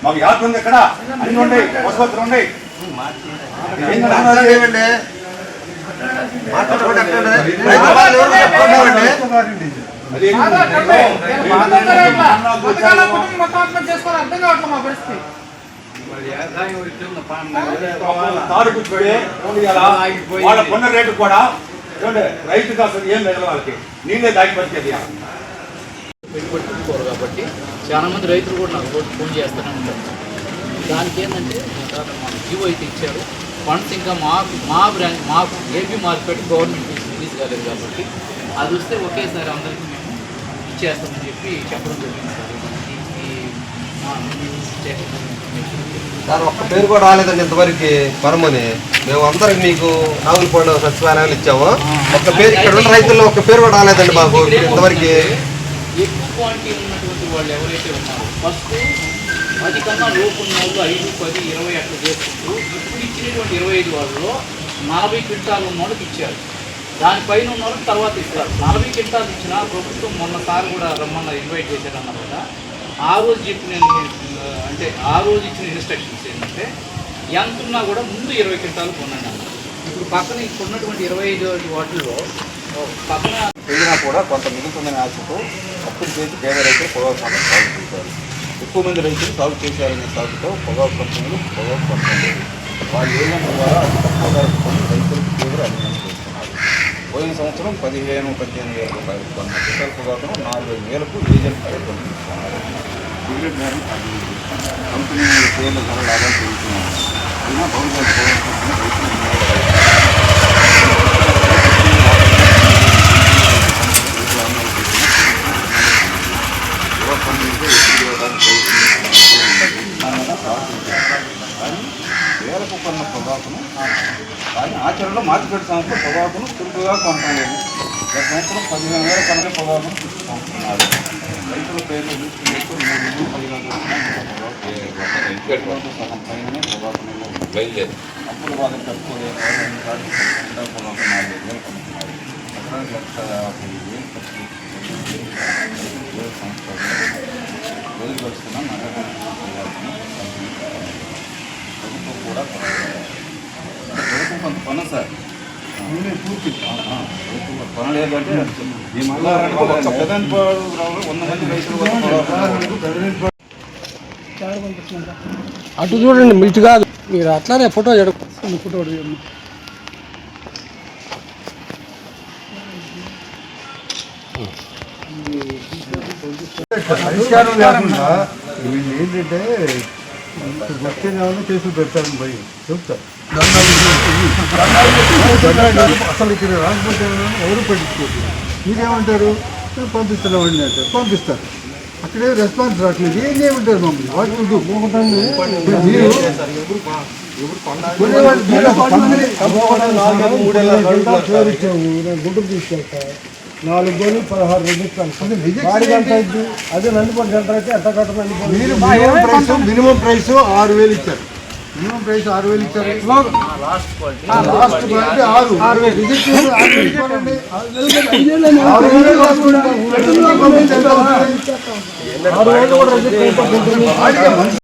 మాకు యాత్ర ఉంది ఇక్కడ అన్ని ఉన్నాయి ఆసుపత్రులు ఉన్నాయి వాళ్ళ కొన్న రేటు కూడా రైతుకు అసలు ఏం లేదు, వాళ్ళకి నీళ్ళే దాగి బతికేది. పెట్టుబడి కాబట్టి చాలా మంది రైతులు కూడా నాకు ఫోన్ చేస్తూనే ఉంటారు. దానికి ఏంటంటే మాకు జీవో అయితే ఇచ్చారు, ఫండ్స్ ఇంకా మాకు ఏపీ మార్కెట్ గవర్నమెంట్ రిలీజ్ కాలేదు కాబట్టి అది వస్తే ఒకేసారి అందరికీ మేము ఇచ్చేస్తామని చెప్పడం జరిగింది సార్. ఒక్క పేరు కూడా రాలేదండి ఇంతవరకు పరమని. మేము అందరికి మీకు నాగులపాడు సచివాలయాలు ఇచ్చాము, ఒక్క పేరు ఇక్కడ ఉన్న రైతుల్లో ఒక్క పేరు కూడా రాలేదండి మాకు ఇంతవరకు. ఎక్కువ క్వాంటిటీ ఉన్నటువంటి వాళ్ళు ఎవరైతే ఉన్నారో ఫస్ట్ 10 కన్నా లోపు ఉన్న వాళ్ళు 5, 10, 20 అట్లా చేసుకుంటూ ఇప్పుడు ఇచ్చినటువంటి 25 వాళ్ళలో 40 క్వింటాలు ఉన్న వాళ్ళకి ఇచ్చారు. దానిపైన ఉన్న వాళ్ళకి తర్వాత ఇస్తారు. 40 క్వింటాలు ఇచ్చినా ప్రభుత్వం మొన్నసారి కూడా రమ్మన్న ఇన్వైట్ చేశారన్నారు కదా, ఆ రోజు చెప్పిన అంటే ఆ రోజు ఇచ్చిన ఇన్స్ట్రక్షన్స్ ఏంటంటే ఎంత ఉన్నా కూడా ముందు 20 క్వింటాలు కొనండి అన్నారు. ఇప్పుడు పక్కన ఇప్పుడున్నటువంటి 25 వాటిల్లో పక్కన పెరిగినా కూడా కొంత మిగులుతుందని ఆశతో అప్పుడు చేసి పేద రైతులు పొగాకు పంటలు సాగు చేశారు. ఎక్కువ మంది రైతులు సాగు చేశారనే సాగుతో పొగాకు కంపెనీలు పొగాకు పంటలు వాళ్ళు ఏజెంట్ల ద్వారా అతి తక్కువ ధరకు కొని రైతులకు తీవ్ర అన్యాయం చేస్తున్నారు. పోయిన సంవత్సరం 15,000-18,000 రూపాయలు కొన్న ఇతర పొగాకును 40,000కు ఏజెంట్ కొనుక్కుంటున్నారు. సిగరెట్ ధరలు తగ్గింది, కంపెనీ పేర్ల ధర లాభాలు పెరుగుతున్నాయి. అయినా భవిష్యత్ వేలకు కొన్న పొగాకును కానీ ఆచరణలో మార్కెట్ సంస్థ పొగాకును చురుకుగా కొనటం లేదు. గత సంవత్సరం 15,000 కొన్న పొగాకును తీసుకుంటున్నారు. రైతుల పేర్లు చూసుకునేందుకు 3,000 సగం పైననే పొగాకుని బయలుదేరి అప్పుల బాధ తట్టుకోలేదు. పొగాకు 4,000 కొనుక్కున్నారు. ఎకరానికి 1,50,000 ఖర్చు సంవత్సరాలు రోజు గడుస్తున్న నగరం ప్రభుత్వం కూడా ప్రభుత్వం కొంత కొన సార్ పూర్తి ప్రభుత్వం కొనలేదు అంటే ఈ మళ్ళీ పెదన్పాడు గ్రామంలో 100 మంది రైతులు అటు చూడండి, ఇటు కాదు, మీరు అట్లానే ఫోటో చూడండి. ఫోటో అధికారం లేకుండా వీళ్ళు ఏంటంటే వచ్చేదేమన్నా కేసులు పెడతారని భయం చెప్తారు. అసలు ఇక్కడ రాకపోతే ఎవరు పట్టించుకోరు. మీరేమంటారు, పంపిస్తున్నామండి అంటారు, పంపిస్తారు. అక్కడే రెస్పాన్స్ రావట్లేదు. ఏం చేయమంటారు మమ్మల్ని వాటి గుంటూరు తీసుకెళ్తా 4 గోళీ 16 రిజెక్ట్. అదే నందిపూడి సెంటర్ అయితే ఎంత కట్టమని మినిమం ప్రైస్ 6,000 ఇచ్చారు. మినిమం ప్రైస్ 6,000 ఇచ్చారు. లాస్ట్ క్వాలిటీ 6,000 రిజెక్ట్ 6,000 కూడా రిజెక్ట్ అయిపోతుంది.